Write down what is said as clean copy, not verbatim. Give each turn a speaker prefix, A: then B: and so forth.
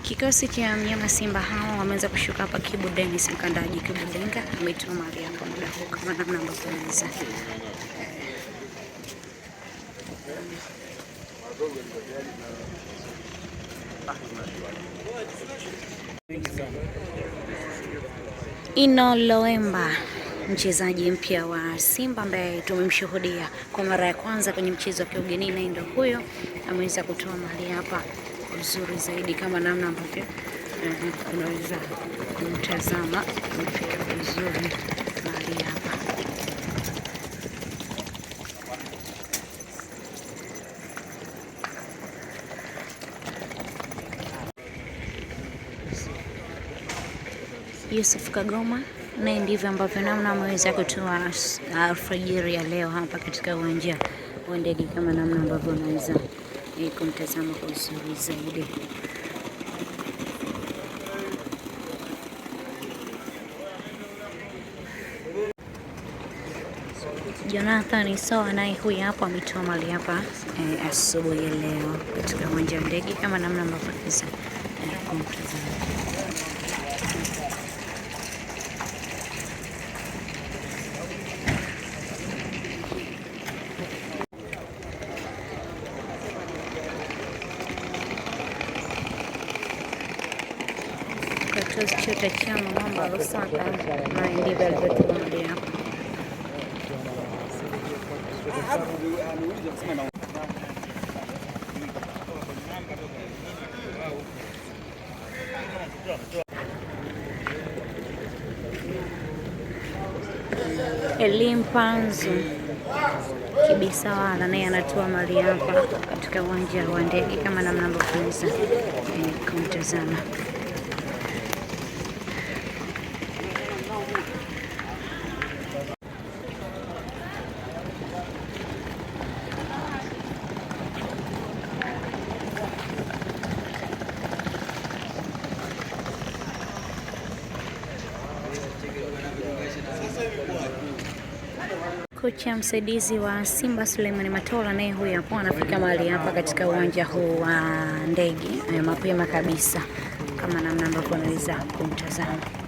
A: Kikosi cha mnyama Simba hao wameweza kushuka hapa Kibu Dennis mkandaji Kibu Denga ameitwa mahali hapa muda huu kama namna ambavyo unaweza Ino Loemba, mchezaji mpya wa Simba ambaye tumemshuhudia kwa mara ya kwanza kwenye mchezo wa kiugenini, ndio huyo ameweza kutoa mahali hapa uzuri zaidi kama namna ambavyo unaweza kumtazama, amefika vizuri mahali hapa. Yusuf Kagoma naye ndivyo ambavyo namna ameweza kutoa alfajiri ya leo hapa katika uwanja wa ndege kama namna ambavyo unaweza kumtazama kwa uzuri zaidi. Jonathan Soa naye huyu hapa ametoa mali hapa asubuhi ya leo katika uwanja wa ndege kama namna ambavyo unaweza kumtazama. Chota Chama Mwamba Lusaka na ndivyo alivyotoa mali hapa. Elimpanzu Kibisawala naye anatoa mali hapa katika uwanja wa ndege kama namna ambavyo unaweza kumtazama. Kocha msaidizi wa Simba Suleiman Matola naye huyu hapo anafika mahali hapa katika uwanja huu wa ndege mapema kabisa kama namna ambavyo unaweza kumtazama.